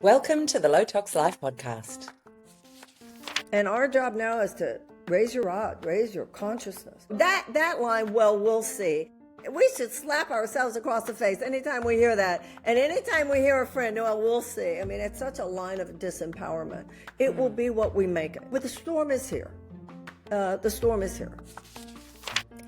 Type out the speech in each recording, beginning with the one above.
Welcome to the Low Tox Life podcast. And our job now is to raise your rod, raise your consciousness. That line, well, we'll see. We should slap ourselves across the face anytime we hear that. And anytime we hear a friend, well, we'll see. I mean, it's such a line of disempowerment. It will be what we make it. But the storm is here. The storm is here.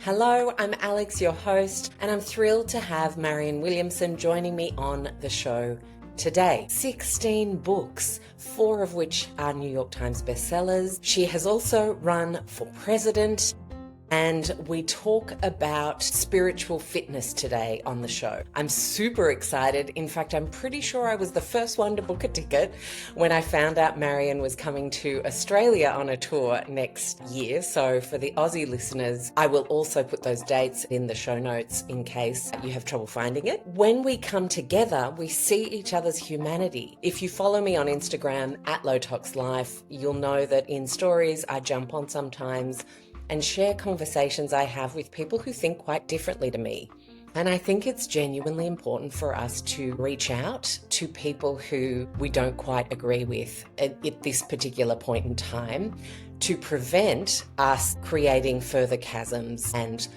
Hello, I'm Alex, your host, and I'm thrilled to have Marianne Williamson joining me on the show today. 16 books, 4 of which are New York Times bestsellers. She has also run for president, and we talk about spiritual fitness today on the show. I'm super excited. In fact, I'm pretty sure I was the first one to book a ticket when I found out Marianne was coming to Australia on a tour next year. So for the Aussie listeners, I will also put those dates in the show notes in case you have trouble finding it. When we come together, we see each other's humanity. If you follow me on Instagram at LowToxLife, you'll know that in stories I jump on sometimes and share conversations I have with people who think quite differently to me. And I think it's genuinely important for us to reach out to people who we don't quite agree with at this particular point in time to prevent us creating further chasms and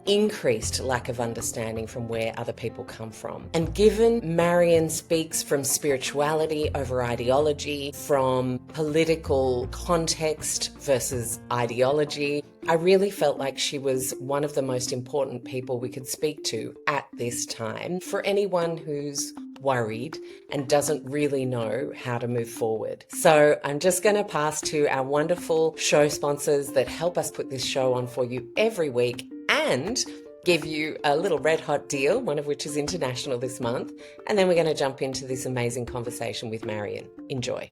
increased lack of understanding from where other people come from. And given Marianne speaks from spirituality over ideology, from political context versus ideology, I really felt like she was one of the most important people we could speak to at this time for anyone who's worried and doesn't really know how to move forward. So I'm just going to pass to our wonderful show sponsors that help us put this show on for you every week and give you a little red hot deal, one of which is international this month. And then we're going to jump into this amazing conversation with Marianne. Enjoy.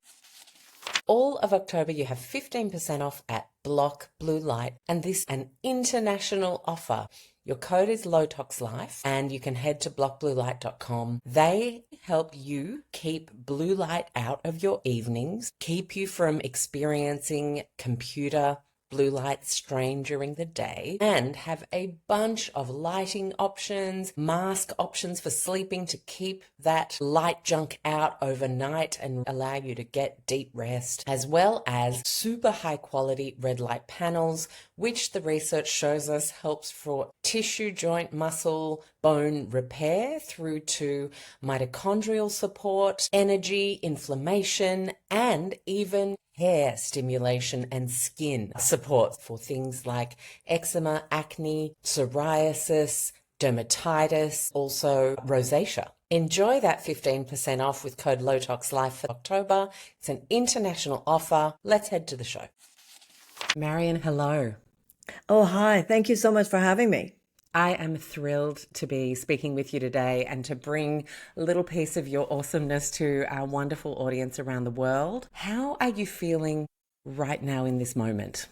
All of October, you have 15% off at Block Blue Light, and this is an international offer. Your code is LowToxLife, and you can head to blockbluelight.com. They help you keep blue light out of your evenings, keep you from experiencing computer blue light strain during the day, and have a bunch of lighting options, mask options for sleeping to keep that light junk out overnight and allow you to get deep rest, as well as super high quality red light panels, which the research shows us helps for tissue, joint, muscle, bone repair through to mitochondrial support, energy, inflammation, and even hair stimulation and skin support for things like eczema, acne, psoriasis, dermatitis, also rosacea. Enjoy that 15% off with code LowToxLife for October. It's an international offer. Let's head to the show. Marianne, hello. Oh, hi. Thank you so much for having me. I am thrilled to be speaking with you today and to bring a little piece of your awesomeness to our wonderful audience around the world. How are you feeling right now in this moment?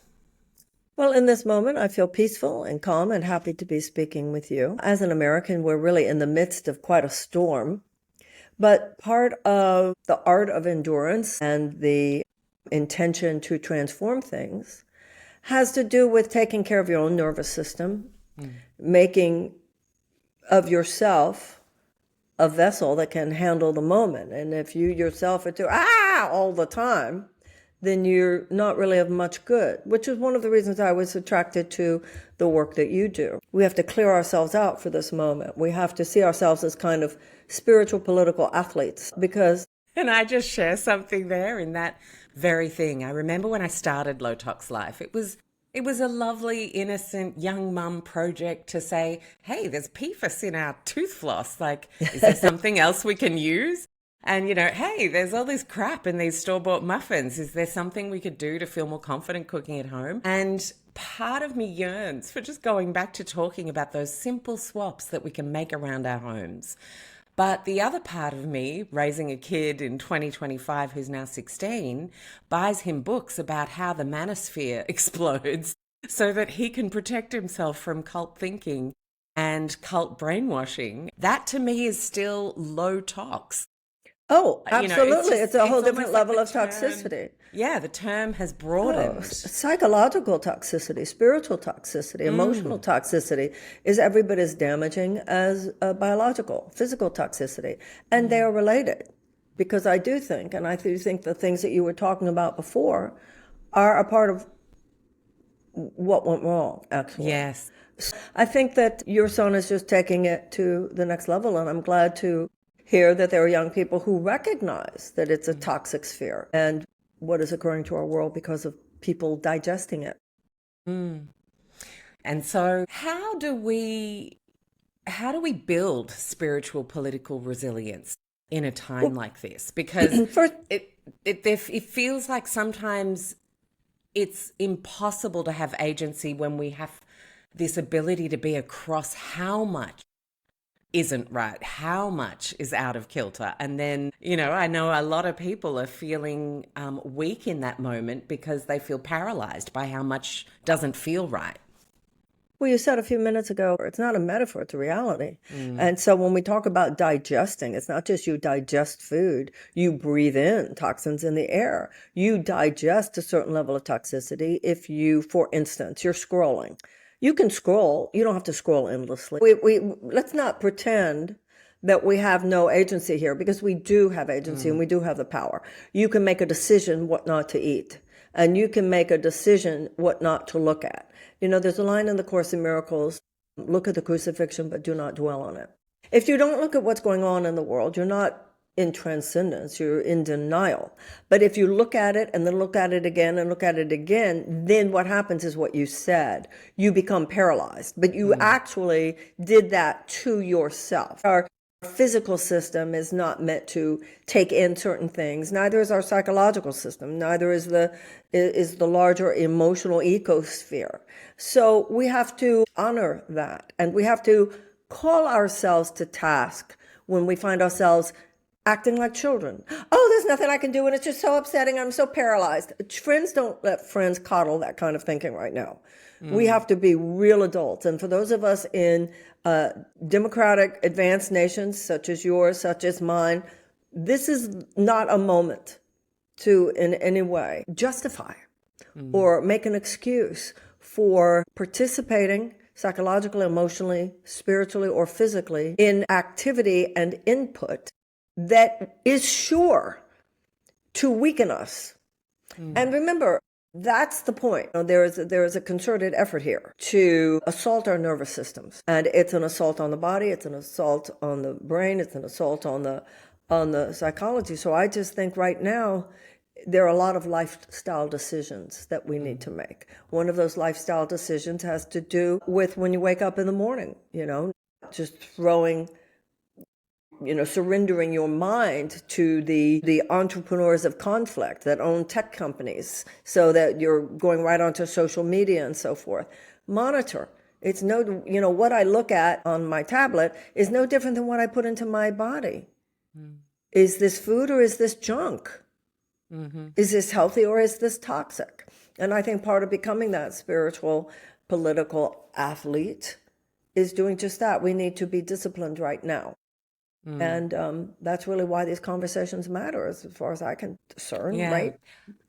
Well, in this moment, I feel peaceful and calm and happy to be speaking with you. As an American, we're really in the midst of quite a storm. But part of the art of endurance and the intention to transform things has to do with taking care of your own nervous system, making of yourself a vessel that can handle the moment. And if you yourself are too all the time, then you're not really of much good, which is one of the reasons I was attracted to the work that you do. We have to clear ourselves out for this moment. We have to see ourselves as kind of spiritual political athletes because... And I just share something there in that very thing. I remember when I started Low Tox Life, it was a lovely, innocent young mum project to say, hey, there's PFAS in our tooth floss. Like, is there something else we can use? And, hey, there's all this crap in these store-bought muffins. Is there something we could do to feel more confident cooking at home? And part of me yearns for just going back to talking about those simple swaps that we can make around our homes. But the other part of me, raising a kid in 2025 who's now 16, buys him books about how the manosphere explodes so that he can protect himself from cult thinking and cult brainwashing. That to me is still low tox. Oh, absolutely. It's a whole different level of toxicity. Yeah, the term has broadened. Psychological toxicity, spiritual toxicity, emotional toxicity is every bit as damaging as biological, physical toxicity. And they are related. Because I do think, and I do think the things that you were talking about before are a part of what went wrong, actually. Yes. I think that your son is just taking it to the next level, and I'm glad to hear that there are young people who recognize that it's a toxic sphere and what is occurring to our world because of people digesting it. And so how do we build spiritual political resilience in a time like this? Because First, it feels like sometimes it's impossible to have agency when we have this ability to be across how much isn't right, how much is out of kilter. And then, I know a lot of people are feeling weak in that moment because they feel paralyzed by how much doesn't feel right. well, you said a few minutes ago, it's not a metaphor, it's a reality. And so when we talk about digesting, it's not just you digest food, you breathe in toxins in the air. You digest a certain level of toxicity if you, for instance, you're scrolling. You can scroll, you don't have to scroll endlessly. Let's not pretend that we have no agency here, because we do have agency and we do have the power. You can make a decision what not to eat, and you can make a decision what not to look at. There's a line in the Course in Miracles, look at the crucifixion, but do not dwell on it. If you don't look at what's going on in the world, you're not in transcendence, you're in denial. But if you look at it and then look at it again and look at it again, then what happens is what you said. You become paralyzed, but you actually did that to yourself. Our physical system is not meant to take in certain things. Neither is our psychological system. Neither is the larger emotional ecosphere. So we have to honor that, and we have to call ourselves to task when we find ourselves acting like children. Oh, there's nothing I can do, and it's just so upsetting. I'm so paralyzed. Friends, don't let friends coddle that kind of thinking right now. We have to be real adults. And for those of us in democratic advanced nations, such as yours, such as mine, this is not a moment to in any way justify or make an excuse for participating psychologically, emotionally, spiritually, or physically in activity and input that is sure to weaken us. And remember, that's the point. There is a concerted effort here to assault our nervous systems, and it's an assault on the body, it's an assault on the brain, it's an assault on the psychology. So I just think right now there are a lot of lifestyle decisions that we need to make. One of those lifestyle decisions has to do with when you wake up in the morning, just throwing, surrendering your mind to the entrepreneurs of conflict that own tech companies, so that you're going right onto social media and so forth. Monitor. It's what I look at on my tablet is no different than what I put into my body. Is this food or is this junk? Is this healthy or is this toxic? And I think part of becoming that spiritual, political athlete is doing just that. We need to be disciplined right now. And that's really why these conversations matter, as far as I can discern, right?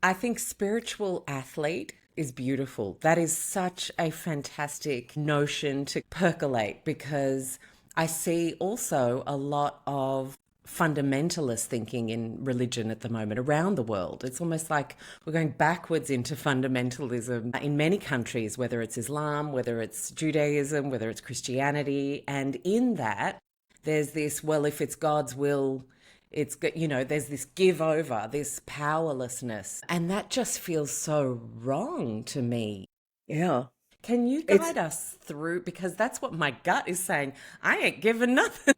I think spiritual athlete is beautiful. That is such a fantastic notion to percolate, because I see also a lot of fundamentalist thinking in religion at the moment around the world. It's almost like we're going backwards into fundamentalism in many countries, whether it's Islam, whether it's Judaism, whether it's Christianity. And in that, there's this, well, if it's God's will, it's, there's this give over, this powerlessness. And that just feels so wrong to me. Yeah. Can you guide us through? Because that's what my gut is saying. I ain't giving nothing.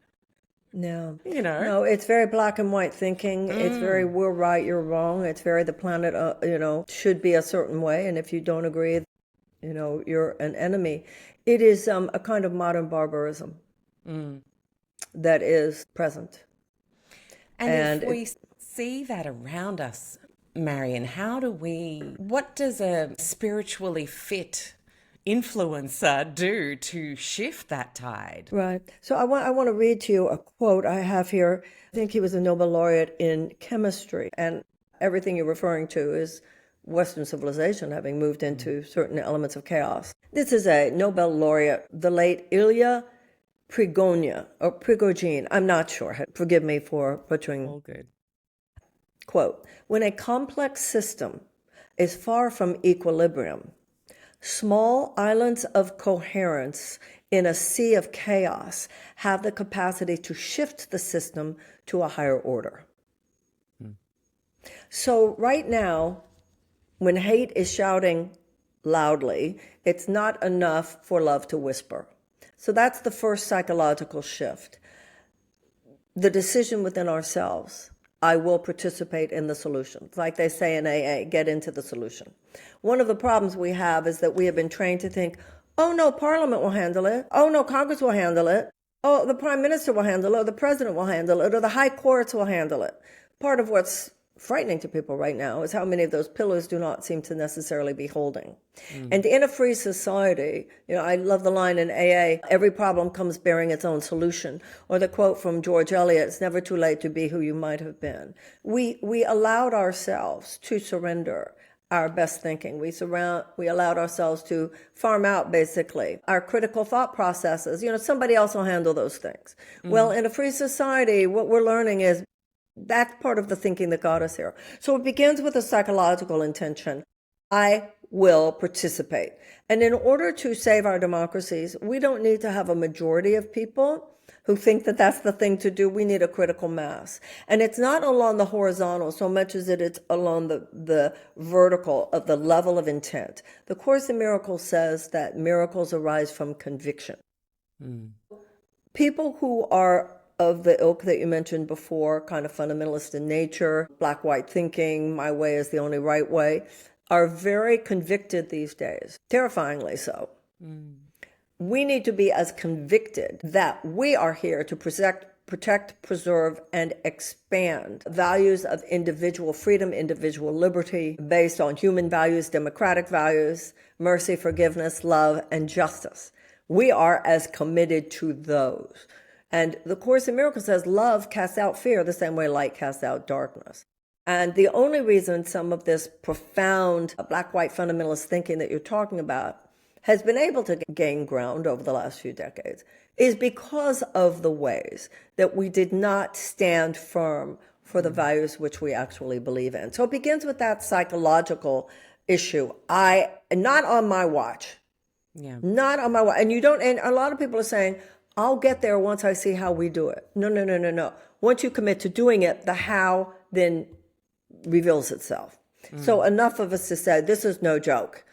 No. No, it's very black and white thinking. It's very, we're right, you're wrong. It's very, the planet, should be a certain way. And if you don't agree, you're an enemy. It is a kind of modern barbarism. That is present. And if we see that around us, Marianne, what does a spiritually fit influencer do to shift that tide? Right. So I want to read to you a quote I have here. I think he was a Nobel laureate in chemistry, and everything you're referring to is Western civilization having moved into certain elements of chaos. This is a Nobel laureate, the late Ilya Prigogine. I'm not sure. Forgive me for butchering Quote, when a complex system is far from equilibrium, small islands of coherence in a sea of chaos have the capacity to shift the system to a higher order. So right now, when hate is shouting loudly, it's not enough for love to whisper. So that's the first psychological shift. The decision within ourselves. I will participate in the solution. Like they say in AA, get into the solution. One of the problems we have is that we have been trained to think, oh no, Parliament will handle it. Oh no, Congress will handle it. Oh, the Prime Minister will handle it, or the President will handle it, or the high courts will handle it. Part of what's frightening to people right now is how many of those pillars do not seem to necessarily be holding. And in a free society, I love the line in AA, every problem comes bearing its own solution. Or the quote from George Eliot, it's never too late to be who you might have been. We allowed ourselves to surrender our best thinking. We allowed ourselves to farm out, basically, our critical thought processes. Somebody else will handle those things. Well, in a free society, what we're learning is that's part of the thinking that got us here. So it begins with a psychological intention. I will participate. And in order to save our democracies, we don't need to have a majority of people who think that that's the thing to do. We need a critical mass. And it's not along the horizontal so much as it's along the vertical of the level of intent. The Course in Miracles says that miracles arise from conviction. People who are of the ilk that you mentioned before, kind of fundamentalist in nature, black-white thinking, my way is the only right way, are very convicted these days, terrifyingly so. We need to be as convicted that we are here to protect, preserve, and expand values of individual freedom, individual liberty, based on human values, democratic values, mercy, forgiveness, love, and justice. We are as committed to those. And the Course in Miracles says love casts out fear the same way light casts out darkness. And the only reason some of this profound black-white fundamentalist thinking that you're talking about has been able to gain ground over the last few decades is because of the ways that we did not stand firm for the values which we actually believe in. So it begins with that psychological issue. Not on my watch. Yeah. Not on my watch. And a lot of people are saying, I'll get there once I see how we do it. No. Once you commit to doing it, the how then reveals itself. So enough of us to say, this is no joke.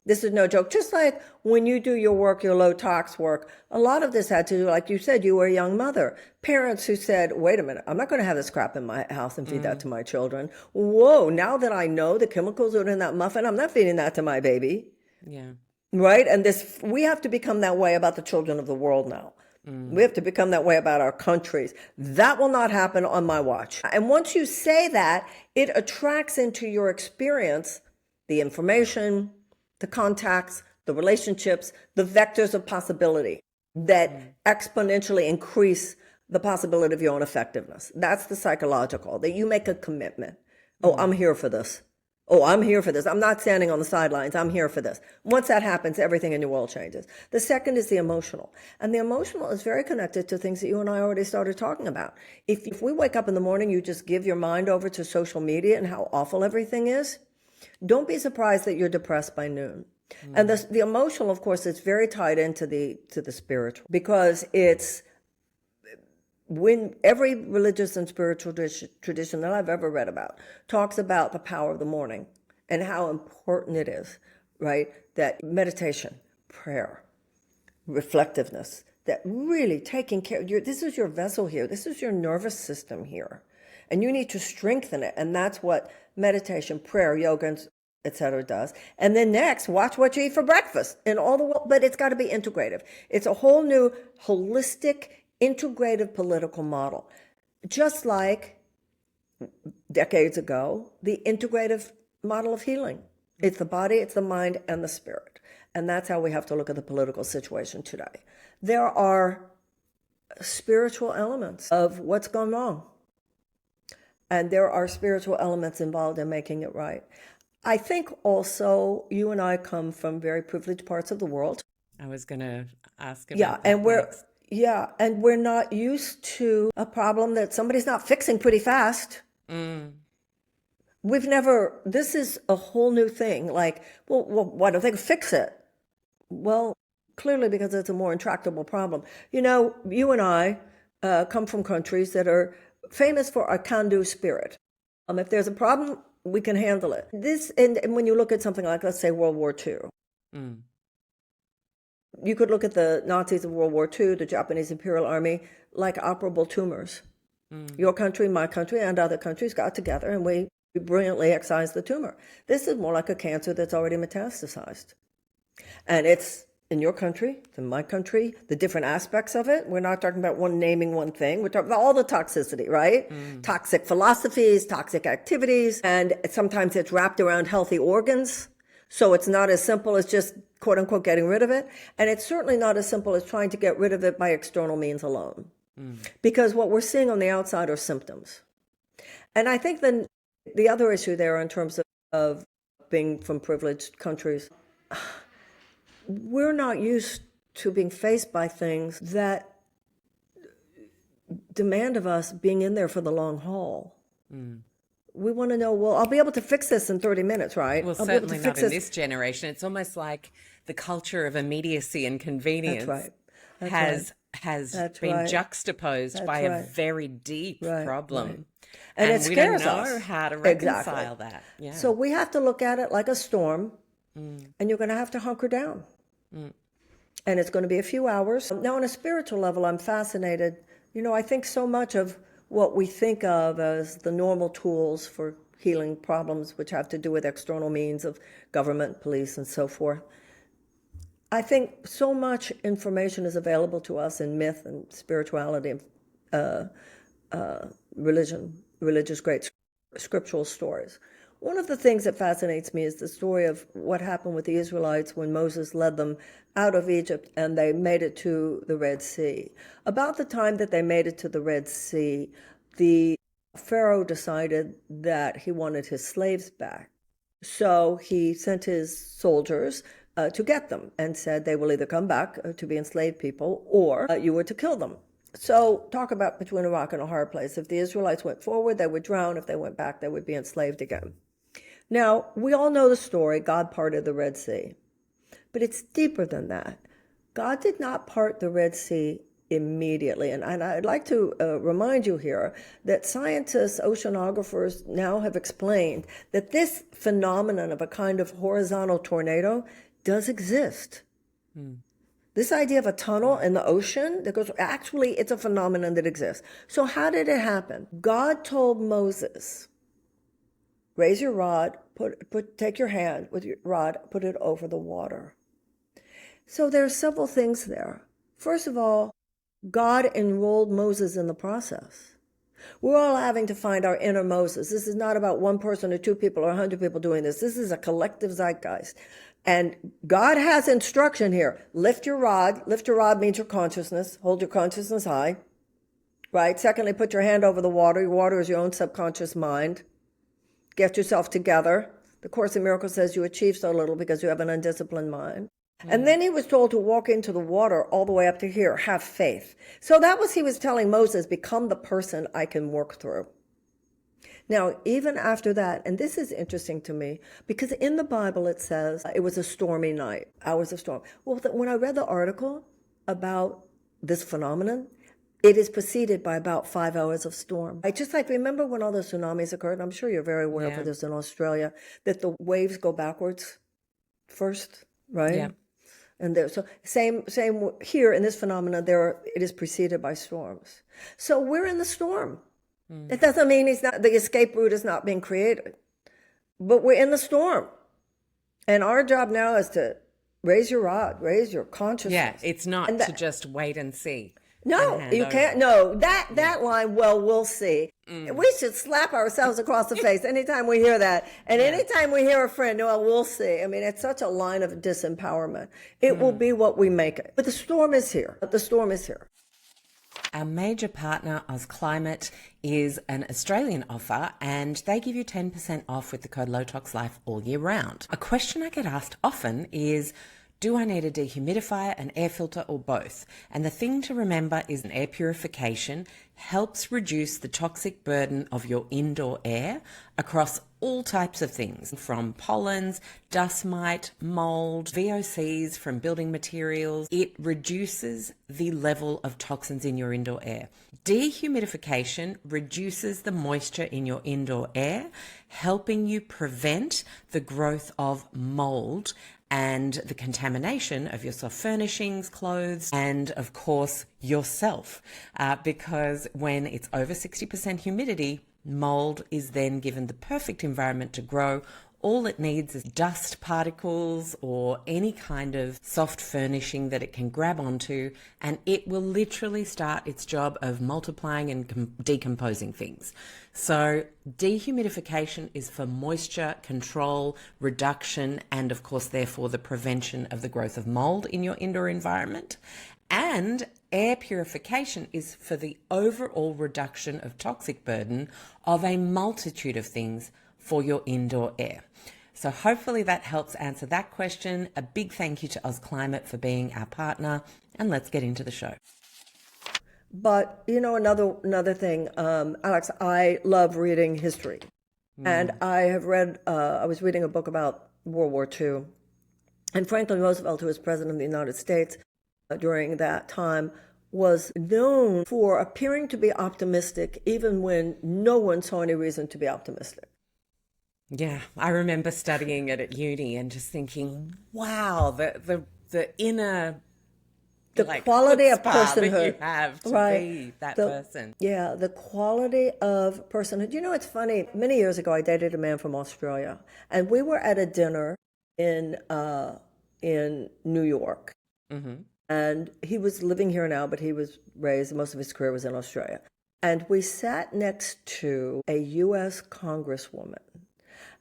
This is no joke. Just like when you do your work, your low tox work, a lot of this had to do, like you said, you were a young mother. Parents who said, wait a minute, I'm not going to have this crap in my house and feed that to my children. Whoa, now that I know the chemicals are in that muffin, I'm not feeding that to my baby. Yeah. Right? And we have to become that way about the children of the world now. We have to become that way about our countries. That will not happen on my watch. And once you say that, it attracts into your experience the information, the contacts, the relationships, the vectors of possibility that exponentially increase the possibility of your own effectiveness. That's the psychological, that you make a commitment. Oh, I'm here for this. Oh, I'm here for this. I'm not standing on the sidelines. I'm here for this. Once that happens, everything in your world changes. The second is the emotional. And the emotional is very connected to things that you and I already started talking about. If we wake up in the morning, you just give your mind over to social media and how awful everything is, don't be surprised that you're depressed by noon. And the emotional, of course, is very tied into the spiritual, because it's when every religious and spiritual tradition that I've ever read about talks about the power of the morning and how important it is, right? That meditation, prayer, reflectiveness, that really taking care, this is your vessel here, this is your nervous system here, and you need to strengthen it. And that's what meditation, prayer, yoga, etc. does. And then next, watch what you eat for breakfast in all the world, but it's got to be integrative. It's a whole new holistic integrative political model. Just like decades ago, the integrative model of healing. It's the body, it's the mind, and the spirit. And that's how we have to look at the political situation today. There are spiritual elements of what's gone wrong. And there are spiritual elements involved in making it right. I think also you and I come from very privileged parts of the world. I was going to ask about that next. And we're not used to a problem that somebody's not fixing pretty fast. We've never, this is a whole new thing. Like, well, why don't they fix it? Well, clearly because it's a more intractable problem. You know, you and I come from countries that are famous for a can-do spirit. If there's a problem, we can handle it. This, and when you look at something like, let's say, World War II, you could look at the Nazis of World War II, the Japanese Imperial Army, like operable tumors. Your country, my country, and other countries got together and we brilliantly excised the tumor. This is more like a cancer that's already metastasized. And it's in your country, in my country, the different aspects of it. We're not talking about naming one thing. We're talking about all the toxicity, right? Toxic philosophies, toxic activities, and sometimes it's wrapped around healthy organs. So it's not as simple as just, quote unquote, getting rid of it. And it's certainly not as simple as trying to get rid of it by external means alone. Because what we're seeing on the outside are symptoms. And I think then the other issue there in terms of being from privileged countries, we're not used to being faced by things that demand of us being in there for the long haul. We want to know, well, I'll be able to fix this in 30 minutes, right? Well, certainly not in this generation. It's almost like the culture of immediacy and convenience has been juxtaposed by a very deep problem. And it scares us. We don't know how to reconcile that. Yeah. So we have to look at it like a storm, and you're going to have to hunker down. And it's going to be a few hours. Now, on a spiritual level, I'm fascinated. You know, I think so much of what we think of as the normal tools for healing problems, which have to do with external means of government, police, and so forth. I think so much information is available to us in myth and spirituality, religious great scriptural stories. One of the things that fascinates me is the story of what happened with the Israelites when Moses led them out of Egypt and they made it to the Red Sea. About the time that they made it to the Red Sea, the Pharaoh decided that he wanted his slaves back. So he sent his soldiers to get them and said they will either come back to be enslaved people or you were to kill them. So talk about between a rock and a hard place. If the Israelites went forward, they would drown. If they went back, they would be enslaved again. Now, we all know the story. God parted the Red Sea. But it's deeper than that. God did not part the Red Sea immediately. And I'd like to remind you here that scientists, oceanographers now have explained that this phenomenon of a kind of horizontal tornado does exist. This idea of a tunnel in the ocean that goes, actually, it's a phenomenon that exists. So how did it happen? God told Moses, raise your rod, take your hand with your rod, put it over the water. So there are several things there. First of all, God enrolled Moses in the process. We're all having to find our inner Moses. This is not about one person or two people or 100 people doing this. This is a collective zeitgeist. And God has instruction here. Lift your rod. Lift your rod means your consciousness. Hold your consciousness high. Right? Secondly, put your hand over the water. Your water is your own subconscious mind. Get yourself together. The Course in Miracles says you achieve so little because you have an undisciplined mind. And then he was told to walk into the water all the way up to here. Have faith. So that was, he was telling Moses, become the person I can work through. Now, even after that, and this is interesting to me, because in the Bible it says it was a stormy night, hours of storm. Well, when I read the article about this phenomenon, it is preceded by about 5 hours of storm. I just remember when all the tsunamis occurred, I'm sure you're very aware of this in Australia, that the waves go backwards first, right? Yeah. And there, so same here in this phenomenon, it is preceded by storms. So we're in the storm. That doesn't mean the escape route is not being created, but we're in the storm. And our job now is to raise your rod, raise your consciousness. Yeah, it's not to just wait and see. No, you can't. No, that line, well, we'll see. We should slap ourselves across the face anytime we hear that. And anytime we hear a friend, well, we'll see. I mean, it's such a line of disempowerment. It will be what we make it. But the storm is here. Our major partner, Oz Climate, is an Australian offer and they give you 10% off with the code LOWTOXLIFE all year round. A question I get asked often is, Do I need a dehumidifier, an air filter, or both? And the thing to remember is an air purification helps reduce the toxic burden of your indoor air across all types of things, from pollens, dust mite, mold, VOCs from building materials. It reduces the level of toxins in your indoor air. Dehumidification reduces the moisture in your indoor air, helping you prevent the growth of mold and the contamination of your soft furnishings, clothes, and of course yourself. Because when it's over 60% humidity, mold is then given the perfect environment to grow. All it needs is dust particles or any kind of soft furnishing that it can grab onto, and it will literally start its job of multiplying and decomposing things. So dehumidification is for moisture control, reduction, and of course, therefore, the prevention of the growth of mold in your indoor environment. And air purification is for the overall reduction of toxic burden of a multitude of things for your indoor air. So hopefully that helps answer that question. A big thank you to Oz Climate for being our partner, and let's get into the show. But, another thing, Alex, I love reading history. And I have read, I was reading a book about World War II. And Franklin Roosevelt, who was president of the United States during that time, was known for appearing to be optimistic even when no one saw any reason to be optimistic. Yeah, I remember studying it at uni and just thinking, wow, the inner quality of personhood that you personhood, have to right? be that person. Yeah, the quality of personhood. It's funny. Many years ago, I dated a man from Australia, and we were at a dinner in New York, and he was living here now, but he was raised. Most of his career was in Australia, and we sat next to a U.S. Congresswoman.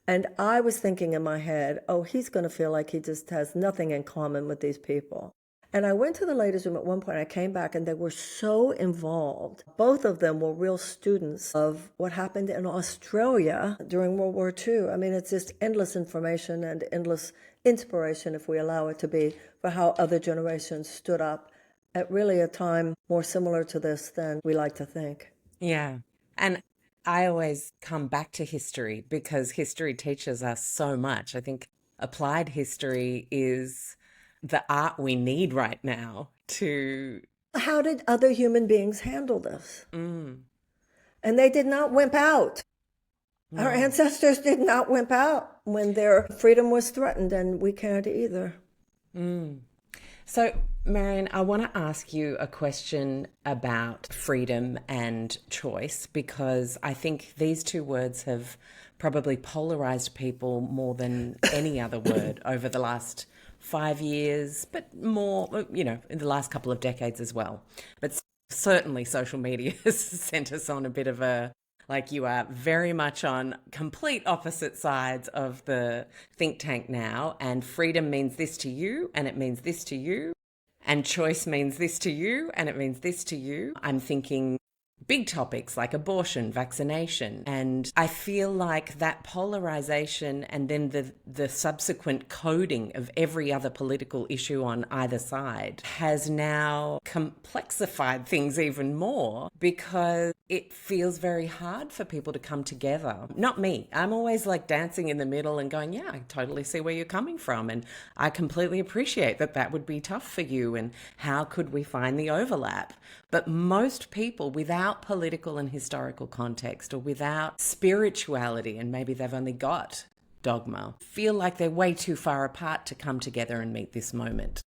And I was thinking in my head, oh, he's going to feel like he just has nothing in common with these people. And I went to the ladies' room at one point. I came back and they were so involved. Both of them were real students of what happened in Australia during World War II. I mean, it's just endless information and endless inspiration, if we allow it to be, for how other generations stood up at really a time more similar to this than we like to think. Yeah. And I always come back to history because history teaches us so much. I think applied history is the art we need right now to... How did other human beings handle this? And they did not wimp out. No. Our ancestors did not wimp out when their freedom was threatened, and we can't either. So, Marianne, I want to ask you a question about freedom and choice, because I think these two words have probably polarized people more than any other word over the last 5 years, but more, in the last couple of decades as well. But certainly social media has sent us on a bit of a, you are very much on complete opposite sides of the think tank now, and freedom means this to you, and it means this to you, and choice means this to you, and it means this to you. I'm thinking big topics like abortion, vaccination, and I feel like that polarization and then the subsequent coding of every other political issue on either side has now complexified things even more, because it feels very hard for people to come together. Not me. I'm always dancing in the middle and going, yeah, I totally see where you're coming from, and I completely appreciate that would be tough for you, and how could we find the overlap? But most people, without political and historical context, or without spirituality, and maybe they've only got dogma, feel like they're way too far apart to come together and meet this moment.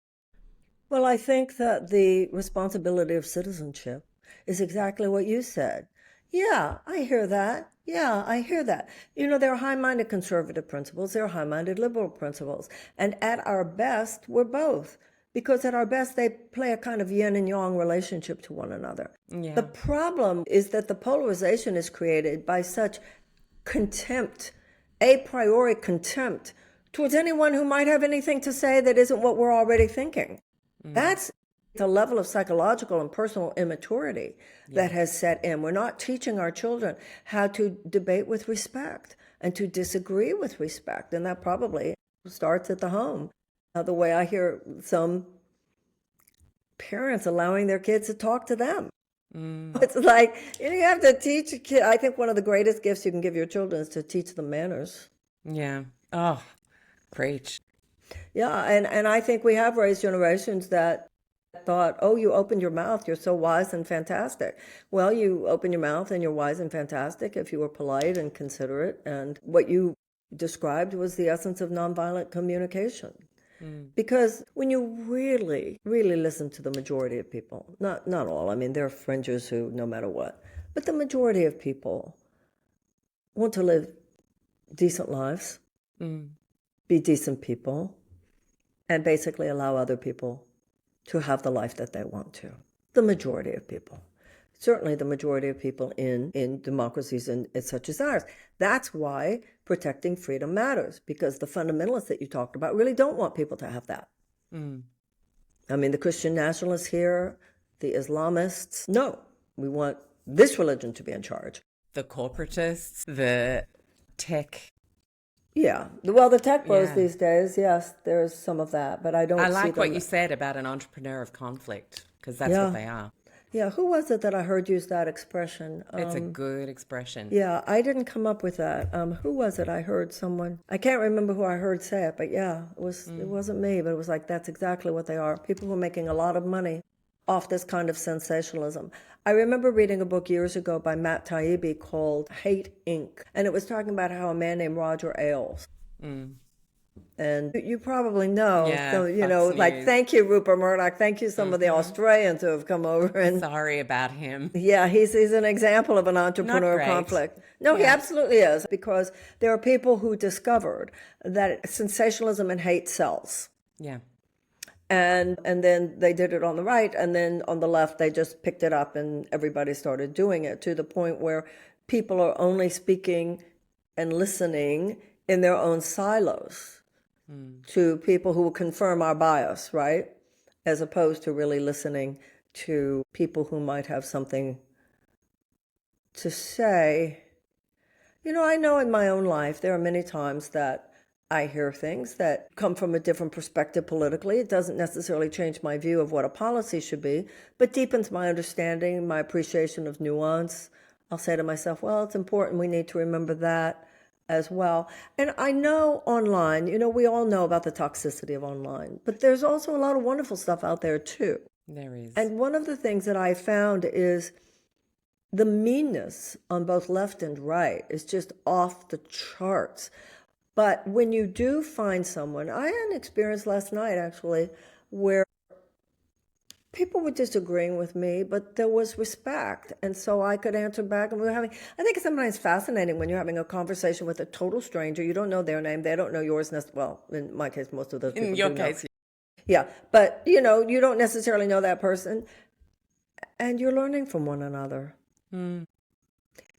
Well, I think that the responsibility of citizenship is exactly what you said. Yeah, I hear that. Yeah, I hear that. There are high-minded conservative principles, there are high-minded liberal principles. And at our best, we're both. Because at our best, they play a kind of yin and yang relationship to one another. Yeah. The problem is that the polarization is created by such contempt, a priori contempt, towards anyone who might have anything to say that isn't what we're already thinking. That's the level of psychological and personal immaturity that has set in. We're not teaching our children how to debate with respect and to disagree with respect. And that probably starts at the home. The way I hear some parents allowing their kids to talk to them. It's like, you have to teach a kid. I think one of the greatest gifts you can give your children is to teach them manners. Yeah. Oh, preach. Yeah, and I think we have raised generations that thought, oh, you opened your mouth, you're so wise and fantastic. Well, you open your mouth and you're wise and fantastic if you were polite and considerate. And what you described was the essence of nonviolent communication. Because when you really, really listen to the majority of people, not all, I mean, there are fringers who, no matter what, but the majority of people want to live decent lives, be decent people, and basically allow other people to have the life that they want to. The majority of people. Certainly the majority of people in democracies such as ours. That's why protecting freedom matters, because the fundamentalists that you talked about really don't want people to have that. I mean, the Christian nationalists here, the Islamists, no, we want this religion to be in charge. The corporatists, the tech. Yeah, well, the tech bros these days, yes, there's some of that, but I don't see I like them. what you said about an entrepreneur of conflict, because that's what they are. Yeah, who was it that I heard use that expression? It's a good expression. Yeah, I didn't come up with that. Who was it? I heard someone. I can't remember who I heard say it, but yeah, it wasn't me, but it was like, that's exactly what they are. People who are making a lot of money off this kind of sensationalism. I remember reading a book years ago by Matt Taibbi called Hate Inc. And it was talking about how a man named Roger Ailes. And you probably know, so, like, thank you, Rupert Murdoch. Thank you, some of the Australians who have come over. And sorry about him. Yeah, he's an example of an entrepreneur of conflict. No, he absolutely is, because there are people who discovered that sensationalism and hate sells. Yeah. And then they did it on the right, and then on the left, they just picked it up and everybody started doing it, to the point where people are only speaking and listening in their own silos to people who will confirm our bias, right? As opposed to really listening to people who might have something to say. I know in my own life, there are many times that I hear things that come from a different perspective politically. It doesn't necessarily change my view of what a policy should be, but deepens my understanding, my appreciation of nuance. I'll say to myself, well, it's important. We need to remember that as well. And I know online, we all know about the toxicity of online, but there's also a lot of wonderful stuff out there too. There is. And one of the things that I found is the meanness on both left and right is just off the charts. But when you do find someone, I had an experience last night actually, where people were disagreeing with me, but there was respect. And so I could answer back, and I think it's sometimes fascinating when you're having a conversation with a total stranger. You don't know their name. They don't know yours. Well, in my case, most of those people in your case. Yeah. But, you don't necessarily know that person, and you're learning from one another.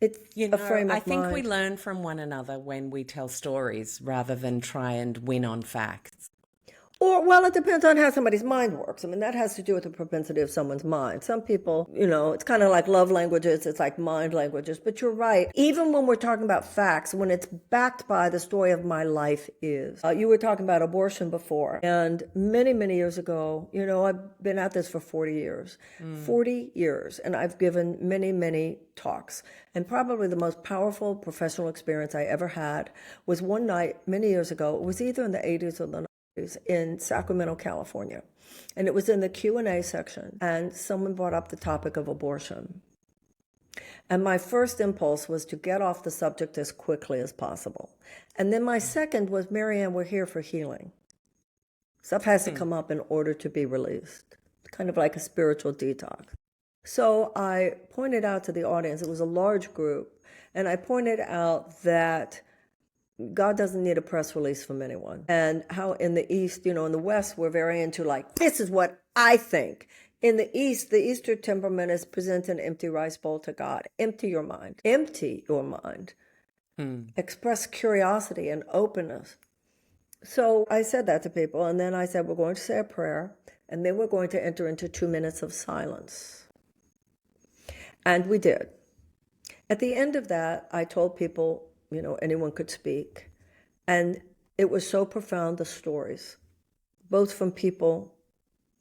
It's a frame of I think mind. we learn from one another when we tell stories rather than try and win on facts. Or, well, it depends on how somebody's mind works. I mean, that has to do with the propensity of someone's mind. Some people, it's kind of like love languages, it's like mind languages. But you're right. Even when we're talking about facts, when it's backed by the story of my life is. You were talking about abortion before. And many, many years ago, I've been at this for 40 years. 40 years. And I've given many, many talks. And probably the most powerful professional experience I ever had was one night many years ago. It was either in the 80s or the 90s. In Sacramento, California. And it was in the Q&A section. And someone brought up the topic of abortion. And my first impulse was to get off the subject as quickly as possible. And then my second was, Marianne, we're here for healing. Stuff has to come up in order to be released. Kind of like a spiritual detox. So I pointed out to the audience, it was a large group, and I pointed out that God doesn't need a press release from anyone. And how in the East, in the West, we're very into like, this is what I think. In the East, the Eastern temperament is present an empty rice bowl to God. Empty your mind. Empty your mind. Express curiosity and openness. So I said that to people, and then I said, we're going to say a prayer, and then we're going to enter into 2 minutes of silence. And we did. At the end of that, I told people, anyone could speak. And it was so profound, the stories both from people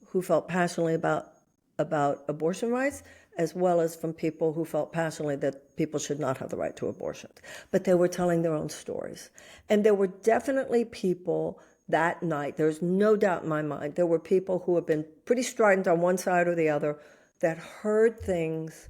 who felt passionately about abortion rights, as well as from people who felt passionately that people should not have the right to abortion. But they were telling their own stories. And there were definitely people that night, there's no doubt in my mind, there were people who have been pretty strident on one side or the other that heard things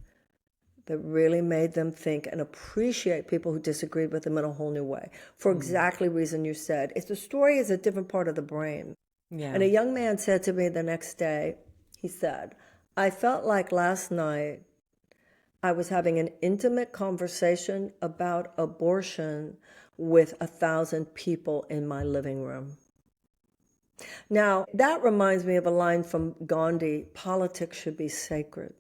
that really made them think and appreciate people who disagreed with them in a whole new way. For exactly the reason you said, the story is a different part of the brain. Yeah. And a young man said to me the next day, he said, I felt like last night I was having an intimate conversation about abortion with 1,000 people in my living room. Now, that reminds me of a line from Gandhi, politics should be sacred.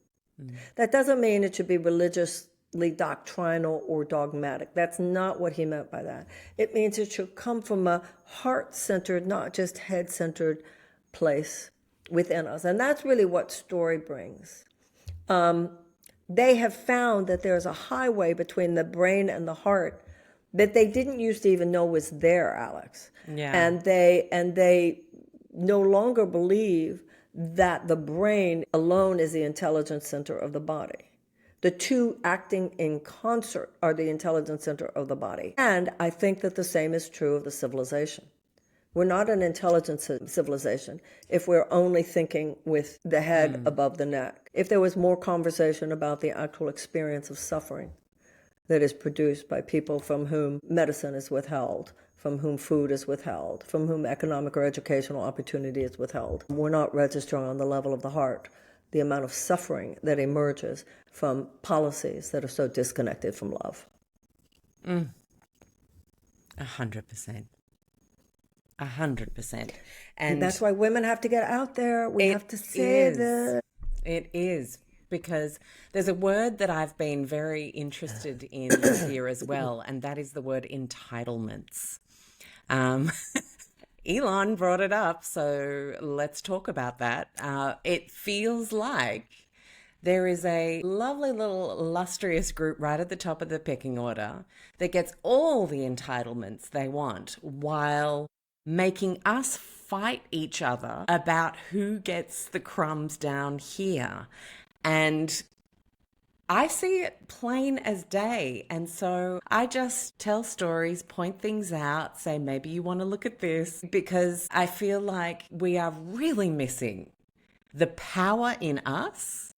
That doesn't mean it should be religiously doctrinal or dogmatic. That's not what he meant by that. It means it should come from a heart-centered, not just head-centered place within us. And that's really what story brings. They have found that there's a highway between the brain and the heart that they didn't used to even know was there, Alex. Yeah. And they no longer believe that the brain alone is the intelligence center of the body. The two acting in concert are the intelligence center of the body. And I think that the same is true of the civilization. We're not an intelligent civilization if we're only thinking with the head above the neck. If there was more conversation about the actual experience of suffering that is produced by people from whom medicine is withheld, from whom food is withheld, from whom economic or educational opportunity is withheld. We're not registering on the level of the heart the amount of suffering that emerges from policies that are so disconnected from love. 100%. 100%. And that's why women have to get out there. We have to say this. It is. Because there's a word that I've been very interested in this year as well, and that is the word entitlements. Elon brought it up, so let's talk about that. It feels like there is a lovely little illustrious group right at the top of the pecking order that gets all the entitlements they want while making us fight each other about who gets the crumbs down here. And I see it plain as day. And so I just tell stories, point things out, say, maybe you want to look at this, because I feel like we are really missing the power in us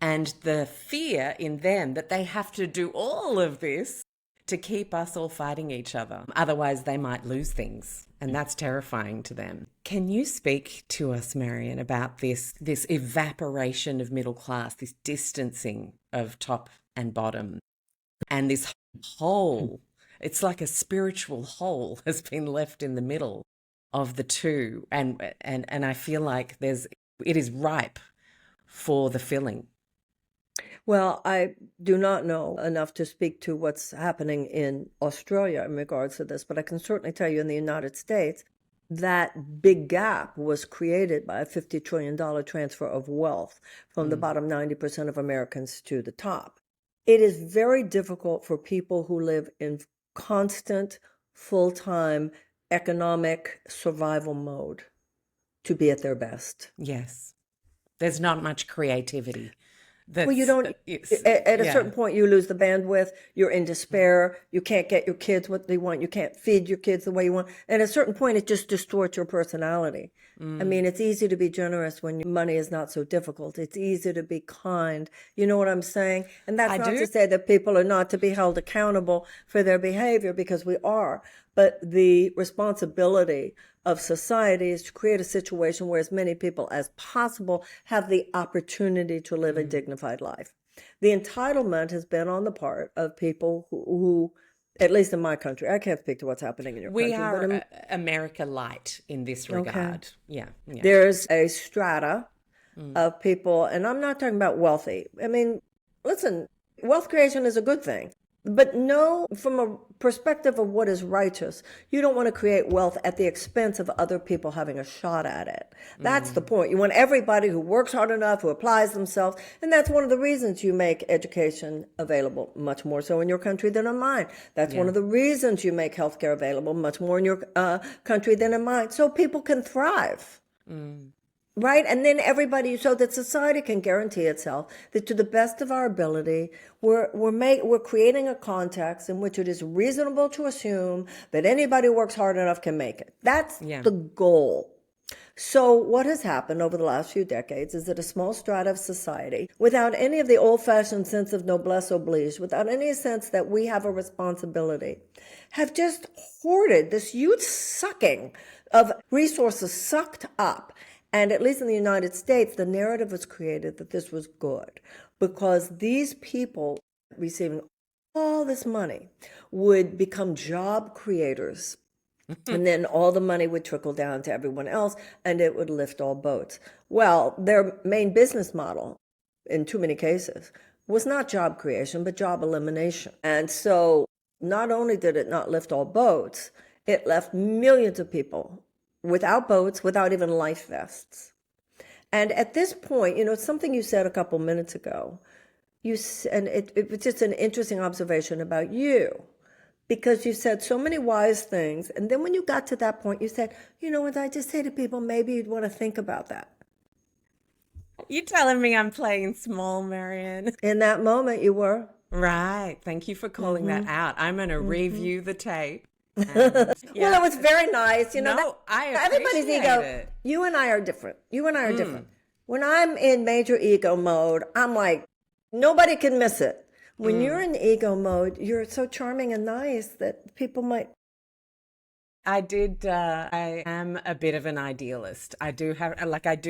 and the fear in them that they have to do all of this to keep us all fighting each other. Otherwise, they might lose things. And that's terrifying to them. Can you speak to us, Marianne, about this evaporation of middle class, this distancing of top and bottom, and this hole? It's like a spiritual hole has been left in the middle of the two. And I feel like it is ripe for the filling. Well, I do not know enough to speak to what's happening in Australia in regards to this, but I can certainly tell you in the United States, that big gap was created by a $50 trillion transfer of wealth from the bottom 90% of Americans to the top. It is very difficult for people who live in constant, full-time economic survival mode to be at their best. Yes. There's not much creativity. Well, you don't, at a certain point, you lose the bandwidth, you're in despair, you can't get your kids what they want, you can't feed your kids the way you want. And at a certain point, it just distorts your personality. I mean, it's easy to be generous when money is not so difficult. It's easy to be kind. You know what I'm saying? And that's not to say that people are not to be held accountable for their behavior, because we are. But the responsibility of society is to create a situation where as many people as possible have the opportunity to live a dignified life. The entitlement has been on the part of people who at least in my country, I can't speak to what's happening in your country. We are America light in this regard. Okay. Yeah. There's a strata of people, and I'm not talking about wealthy. I mean, listen, wealth creation is a good thing. But no, from a perspective of what is righteous, you don't want to create wealth at the expense of other people having a shot at it. That's the point. You want everybody who works hard enough, who applies themselves, and that's one of the reasons you make education available, much more so in your country than in mine. That's one of the reasons you make healthcare available, much more in your country than in mine, so people can thrive. Right? And then everybody, so that society can guarantee itself that to the best of our ability, we're creating a context in which it is reasonable to assume that anybody who works hard enough can make it. That's the goal. So what has happened over the last few decades is that a small strata of society, without any of the old-fashioned sense of noblesse oblige, without any sense that we have a responsibility, have just hoarded this huge sucking of resources sucked up. And at least in the United States, the narrative was created that this was good because these people receiving all this money would become job creators. And then all the money would trickle down to everyone else and it would lift all boats. Well, their main business model, in too many cases, was not job creation, but job elimination. And so not only did it not lift all boats, it left millions of people without boats, without even life vests. And at this point, it's something you said a couple minutes ago. And it was just an interesting observation about you, because you said so many wise things. And then when you got to that point, you said, what I just say to people, maybe you'd want to think about that. You're telling me I'm playing small, Marianne. In that moment, you were. Right. Thank you for calling that out. I'm going to review the tape. Well, it was very nice. I everybody's ego. It. You and I are different. Different. When I'm in major ego mode, I'm like, nobody can miss it. When you're in ego mode, you're so charming and nice that people might. I am a bit of an idealist. I do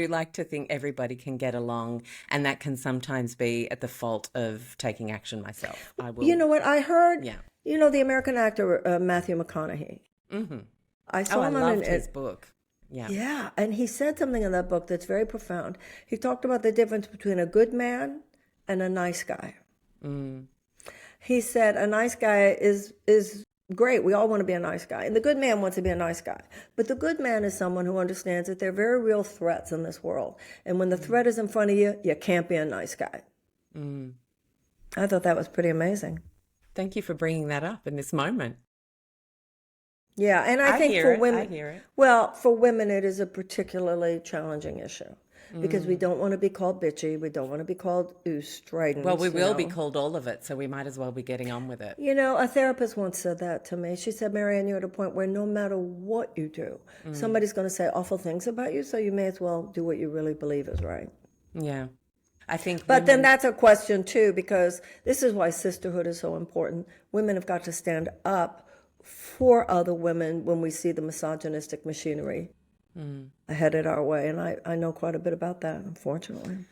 like to think everybody can get along, and that can sometimes be at the fault of taking action myself. I will. You know what I heard? Yeah. The American actor Matthew McConaughey. I saw him loved his book. Yeah. Yeah, and he said something in that book that's very profound. He talked about the difference between a good man and a nice guy. He said a nice guy is great. We all want to be a nice guy. And the good man wants to be a nice guy. But the good man is someone who understands that there are very real threats in this world. And when the threat is in front of you, you can't be a nice guy. I thought that was pretty amazing. Thank you for bringing that up in this moment. Yeah, and I think for women, I hear it. Well, for women, it is a particularly challenging issue because we don't want to be called bitchy. We don't want to be called strident. Well, we will be called all of it, so we might as well be getting on with it. A therapist once said that to me. She said, Marianne, you're at a point where no matter what you do, somebody's going to say awful things about you, so you may as well do what you really believe is right. Yeah. I think But then that's a question too, because this is why sisterhood is so important. Women have got to stand up for other women when we see the misogynistic machinery headed our way. And I know quite a bit about that, unfortunately.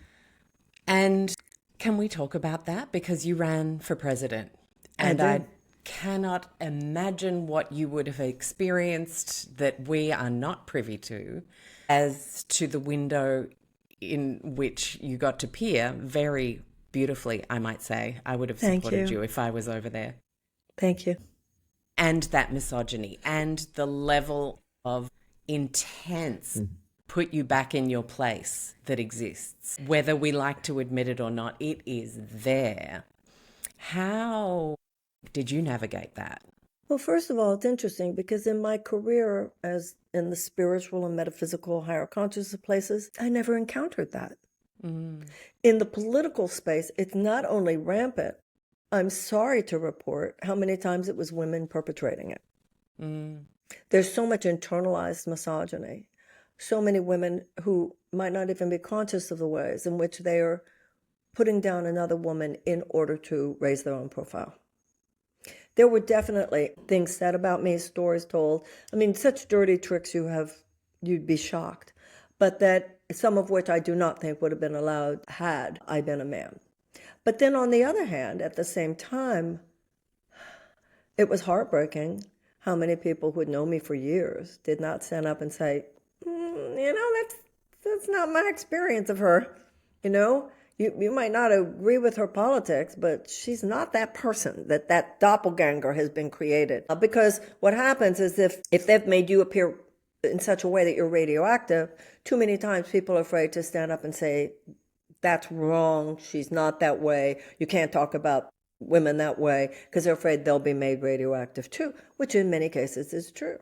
And can we talk about that? Because you ran for president. And I cannot imagine what you would have experienced that we are not privy to as to the window in which you got to peer very beautifully, I might say. I would have supported you if I was over there. Thank you. And that misogyny and the level of intense put you back in your place that exists. Whether we like to admit it or not, it is there. How did you navigate that? Well, first of all, it's interesting because in my career as in the spiritual and metaphysical higher consciousness places, I never encountered that. In the political space, it's not only rampant, I'm sorry to report how many times it was women perpetrating it. There's so much internalized misogyny. So many women who might not even be conscious of the ways in which they are putting down another woman in order to raise their own profile. There were definitely things said about me, stories told. I mean, such dirty tricks you'd be shocked. But that some of which I do not think would have been allowed had I been a man. But then on the other hand, at the same time, it was heartbreaking how many people who had known me for years did not stand up and say, that's not my experience of her. You might not agree with her politics, but she's not that person, that doppelganger has been created. Because what happens is if they've made you appear in such a way that you're radioactive, too many times people are afraid to stand up and say, that's wrong, she's not that way, you can't talk about women that way, because they're afraid they'll be made radioactive too, which in many cases is true.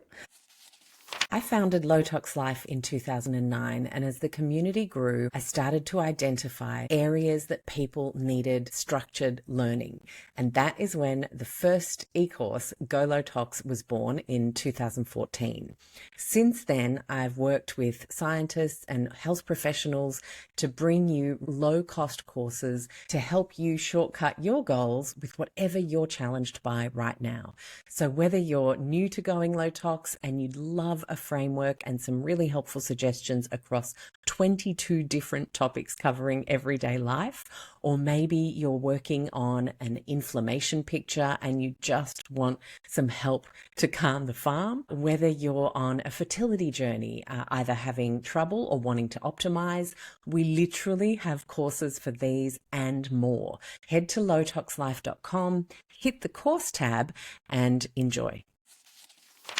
I founded Low Tox Life in 2009, and as the community grew, I started to identify areas that people needed structured learning. And that is when the first e-course, Go Low Tox, was born in 2014. Since then, I've worked with scientists and health professionals to bring you low-cost courses to help you shortcut your goals with whatever you're challenged by right now. So whether you're new to going low tox and you'd love a framework and some really helpful suggestions across 22 different topics covering everyday life, or maybe you're working on an inflammation picture and you just want some help to calm the farm, whether you're on a fertility journey, either having trouble or wanting to optimize, we literally have courses for these and more. Head to lowtoxlife.com, hit the course tab, and enjoy.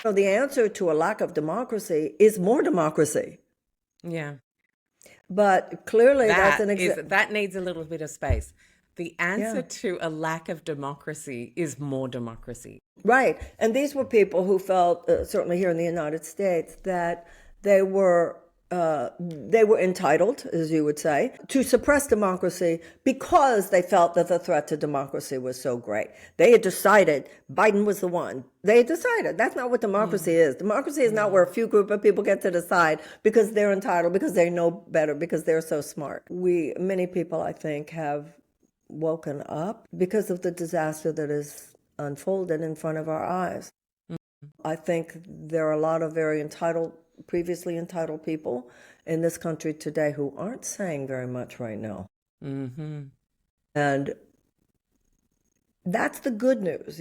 So the answer to a lack of democracy is more democracy. Yeah. But clearly that needs a little bit of space. The answer to a lack of democracy is more democracy. Right. And these were people who felt, certainly here in the United States, that they were entitled, as you would say, to suppress democracy because they felt that the threat to democracy was so great. They had decided Biden was the one. They had decided. That's not what democracy is. Democracy is not where a few group of people get to decide because they're entitled, because they know better, because they're so smart. Many people, I think, have woken up because of the disaster that is unfolded in front of our eyes. I think there are a lot of very previously entitled people in this country today who aren't saying very much right now. Mm-hmm. And that's the good news,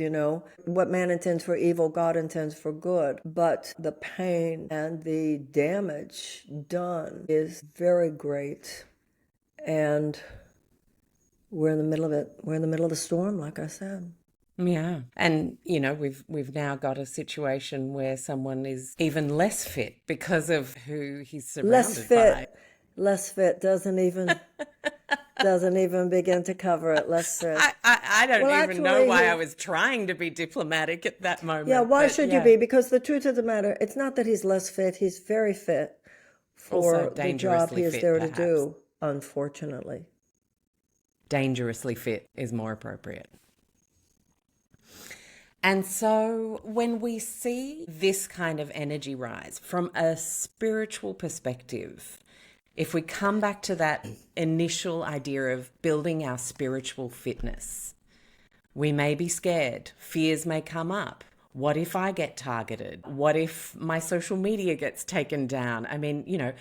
What man intends for evil, God intends for good. But the pain and the damage done is very great. And we're in the middle of it. We're in the middle of the storm, like I said. Yeah. And, we've now got a situation where someone is even less fit because of who he's surrounded by. Less fit doesn't even begin to cover it. Less fit. I don't even know why I was trying to be diplomatic at that moment. Yeah, why should you be? Because the truth of the matter, it's not that he's less fit. He's very fit for the job he is there to do, unfortunately. Dangerously fit is more appropriate. And so when we see this kind of energy rise from a spiritual perspective, if we come back to that initial idea of building our spiritual fitness, we may be scared. Fears may come up. What if I get targeted? What if my social media gets taken down? I mean,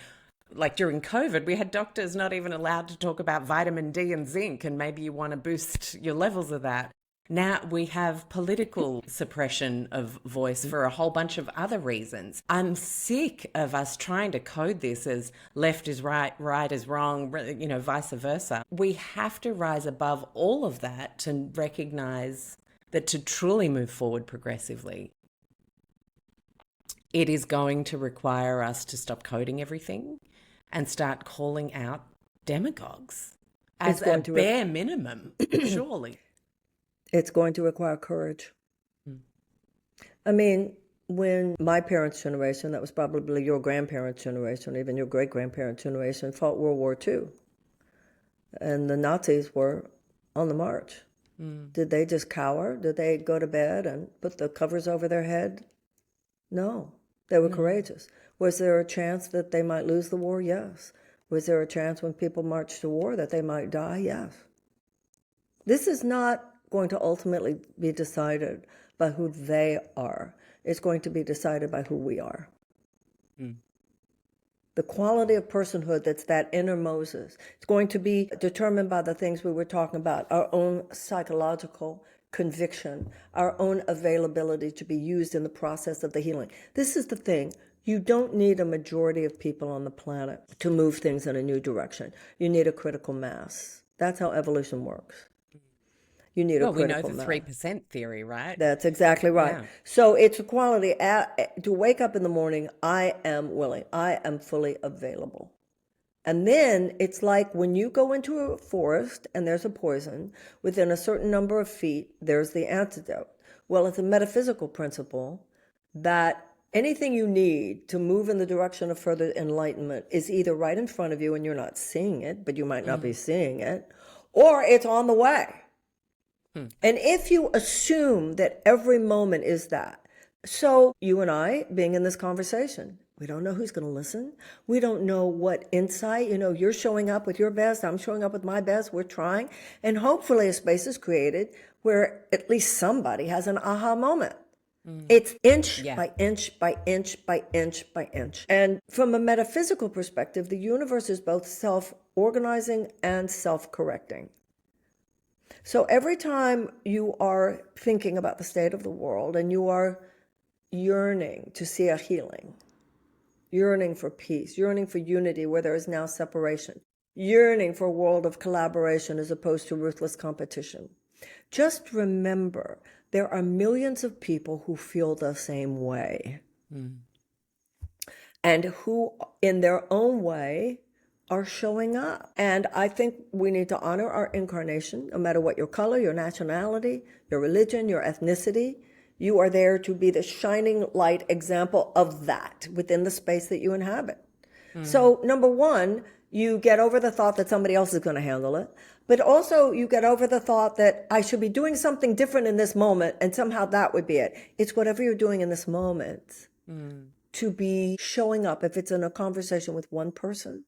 like during COVID, we had doctors not even allowed to talk about vitamin D and zinc, and maybe you want to boost your levels of that. Now we have political suppression of voice for a whole bunch of other reasons. I'm sick of us trying to code this as left is right, right is wrong, vice versa. We have to rise above all of that to recognize that to truly move forward progressively, it is going to require us to stop coding everything and start calling out demagogues as a bare minimum, surely. It's going to require courage. I mean, when my parents' generation, that was probably your grandparents' generation, even your great-grandparents' generation, fought World War II, and the Nazis were on the march. Did they just cower? Did they go to bed and put the covers over their head? No, they were courageous. Was there a chance that they might lose the war? Yes. Was there a chance when people marched to war that they might die? Yes. This is not going to ultimately be decided by who they are. It's going to be decided by who we are. The quality of personhood that's that inner Moses. It's going to be determined by the things we were talking about, our own psychological conviction, our own availability to be used in the process of the healing. This is the thing. You don't need a majority of people on the planet to move things in a new direction. You need a critical mass. That's how evolution works. You need a Well, we know critical the mass. 3% theory, right? That's exactly right. Yeah. So it's a quality to wake up in the morning, I am willing, I am fully available. And then it's like when you go into a forest and there's a poison, within a certain number of feet, there's the antidote. Well, it's a metaphysical principle that anything you need to move in the direction of further enlightenment is either right in front of you and you're not seeing it, but you might not be seeing it, or it's on the way. And if you assume that every moment is that, so you and I being in this conversation, we don't know who's going to listen. We don't know what insight, you're showing up with your best. I'm showing up with my best. We're trying. And hopefully a space is created where at least somebody has an aha moment. It's inch by inch by inch by inch by inch. And from a metaphysical perspective, the universe is both self-organizing and self-correcting. So every time you are thinking about the state of the world and you are yearning to see a healing, yearning for peace, yearning for unity where there is now separation, yearning for a world of collaboration as opposed to ruthless competition, just remember there are millions of people who feel the same way and who in their own way are showing up. And I think we need to honor our incarnation, no matter what your color, your nationality, your religion, your ethnicity. You are there to be the shining light example of that within the space that you inhabit. So number one, you get over the thought that somebody else is going to handle it, but also you get over the thought that I should be doing something different in this moment and somehow that would be it. It's whatever you're doing in this moment to be showing up. If it's in a conversation with one person,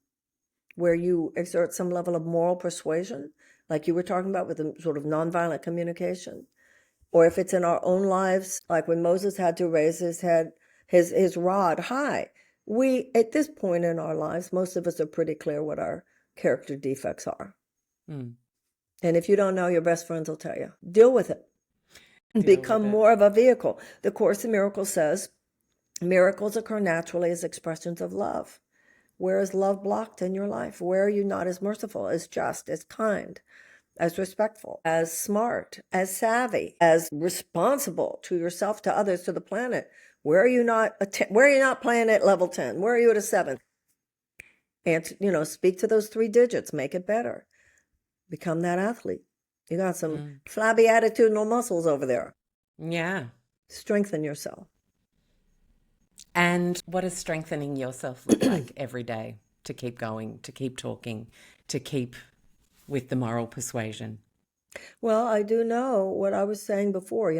where you exert some level of moral persuasion, like you were talking about with the sort of nonviolent communication, or if it's in our own lives, like when Moses had to raise his head, his rod high. We, at this point in our lives, most of us are pretty clear what our character defects are. And if you don't know, your best friends will tell you. Deal with it. Become more of a vehicle. The Course in Miracles says, miracles occur naturally as expressions of love. Where is love blocked in your life? Where are you not as merciful, as just, as kind, as respectful, as smart, as savvy, as responsible to yourself, to others, to the planet? Where are you not? Where are you not playing at level 10? Where are you at a 7? And speak to those 3 digits. Make it better. Become that athlete. You got some flabby attitudinal muscles over there. Yeah. Strengthen yourself. And what does strengthening yourself look like every day to keep going, to keep talking, to keep with the moral persuasion? Well, I do know what I was saying before,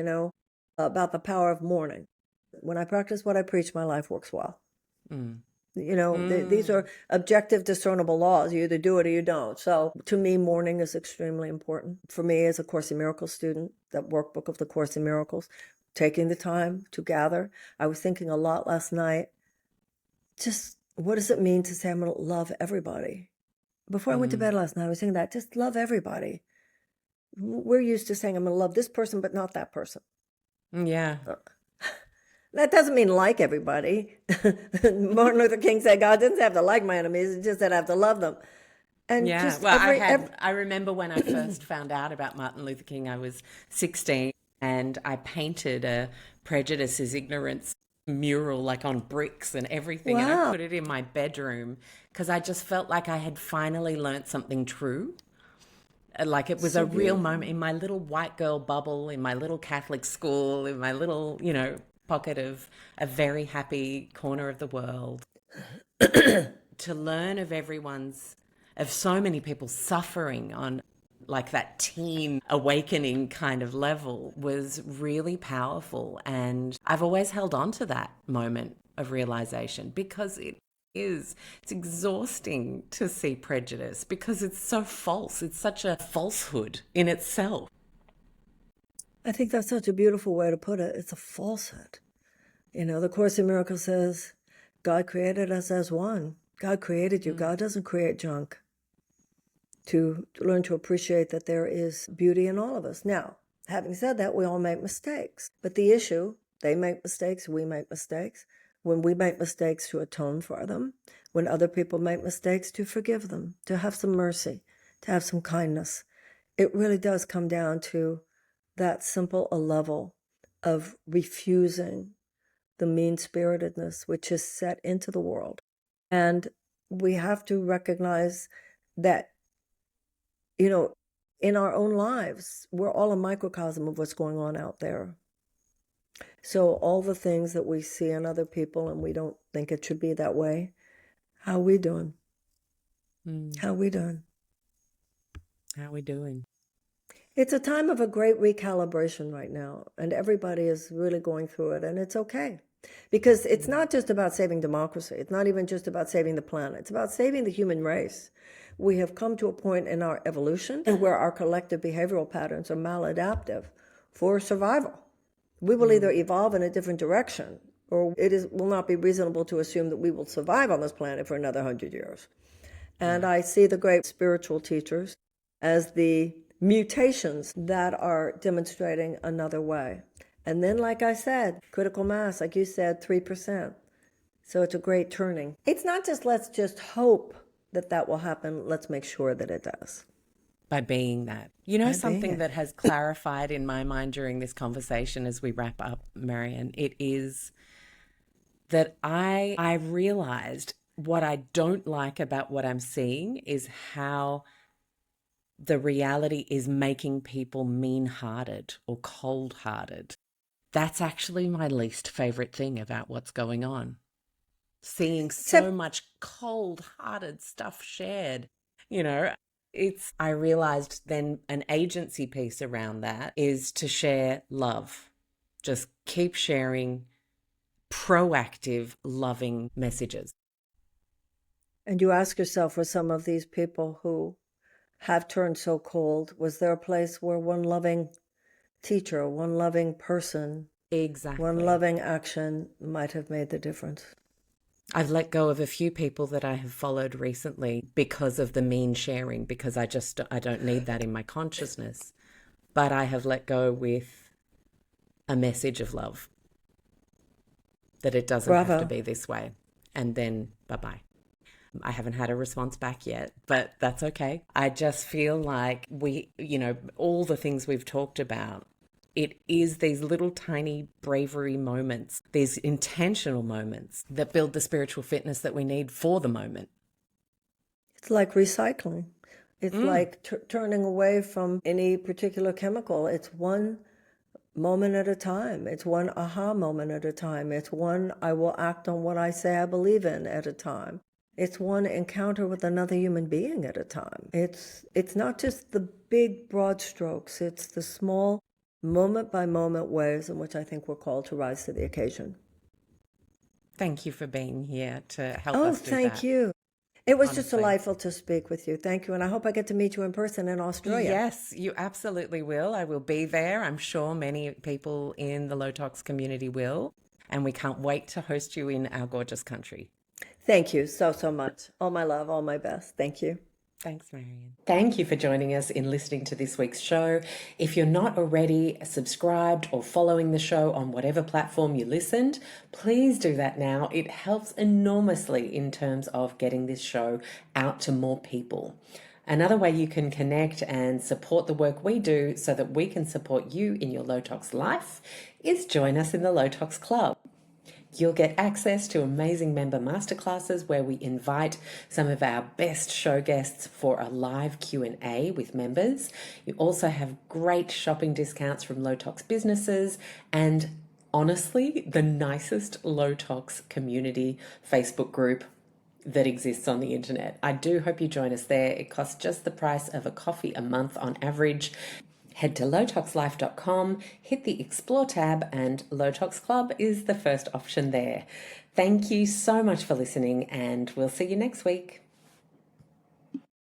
about the power of mourning. When I practice what I preach, my life works well. These are objective, discernible laws. You either do it or you don't. So to me, mourning is extremely important. For me, as a Course in Miracles student, that workbook of the Course in Miracles, taking the time to gather. I was thinking a lot last night, just what does it mean to say I'm going to love everybody? Before I went to bed last night, I was saying that, just love everybody. We're used to saying I'm going to love this person, but not that person. Yeah. That doesn't mean like everybody. Martin Luther King said, God didn't have to like my enemies, it just said I have to love them. And yeah. just Well, I remember when I first found out about Martin Luther King, I was 16 and I painted a Prejudice is Ignorance mural like on bricks and everything. And I put it in my bedroom because I just felt like I had finally learnt something true. Like it was a real moment in my little white girl bubble, in my little Catholic school, in my little, pocket of a very happy corner of the world. To learn of so many people suffering on like that teen awakening kind of level was really powerful. And I've always held on to that moment of realization because it's exhausting to see prejudice because it's so false. It's such a falsehood in itself. I think that's such a beautiful way to put it. It's a falsehood. The Course in Miracles says, God created us as one. God created you. God doesn't create junk. To learn to appreciate that there is beauty in all of us. Now, having said that, we all make mistakes. But the issue, they make mistakes, we make mistakes. When we make mistakes, to atone for them. When other people make mistakes, to forgive them, to have some mercy. to have some kindness. It really does come down to that simple a level of refusing the mean-spiritedness which is set into the world. And we have to recognize that, in our own lives, we're all a microcosm of what's going on out there. So all the things that we see in other people and we don't think it should be that way, how we doing? How we doing? How we doing? It's a time of a great recalibration right now, and everybody is really going through it, and it's okay. Because it's not just about saving democracy. It's not even just about saving the planet. It's about saving the human race. We have come to a point in our evolution where our collective behavioral patterns are maladaptive for survival. We will either evolve in a different direction, or will not be reasonable to assume that we will survive on this planet for another 100 years. And I see the great spiritual teachers as the mutations that are demonstrating another way. And then, like I said, critical mass, like you said, 3%. So it's a great turning. It's not just let's just hope that that will happen. Let's make sure that it does. By being that. Something that has clarified in my mind during this conversation as we wrap up, Marianne, it is that I realized what I don't like about what I'm seeing is how the reality is making people mean-hearted or cold-hearted. That's actually my least favorite thing about what's going on. Seeing so much cold-hearted stuff shared, I realized then an agency piece around that is to share love. Just keep sharing proactive, loving messages. And you ask yourself, for some of these people who have turned so cold, was there a place where one loving teacher, one loving person, one loving action might have made the difference? I've let go of a few people that I have followed recently because of the mean sharing, because I don't need that in my consciousness. But I have let go with a message of love, that it doesn't have to be this way. And then bye-bye. I haven't had a response back yet, but that's okay. I just feel like all the things we've talked about, it is these little tiny bravery moments, these intentional moments that build the spiritual fitness that we need for the moment. It's like recycling. It's like turning away from any particular chemical. It's one moment at a time. It's one aha moment at a time. It's one I will act on what I say I believe in at a time. It's one encounter with another human being at a time. It's not just the big broad strokes. It's the small moment by moment ways in which I think we're called to rise to the occasion. Thank you for being here to help us do that. Oh, thank you. It was just delightful to speak with you. Thank you. And I hope I get to meet you in person in Australia. Yes, you absolutely will. I will be there. I'm sure many people in the Low Tox community will. And we can't wait to host you in our gorgeous country. Thank you so much. All my love, all my best. Thank you. Thanks, Marianne. Thank you for joining us in listening to this week's show. If you're not already subscribed or following the show on whatever platform you listened, please do that now. It helps enormously in terms of getting this show out to more people. Another way you can connect and support the work we do so that we can support you in your low tox life is join us in the Low Tox Club. You'll get access to amazing member masterclasses where we invite some of our best show guests for a live Q&A with members. You also have great shopping discounts from Low Tox businesses and, honestly, the nicest Low Tox community Facebook group that exists on the internet. I do hope you join us there. It costs just the price of a coffee a month on average. Head to lowtoxlife.com, hit the Explore tab, and Low Tox Club is the first option there. Thank you so much for listening, and we'll see you next week.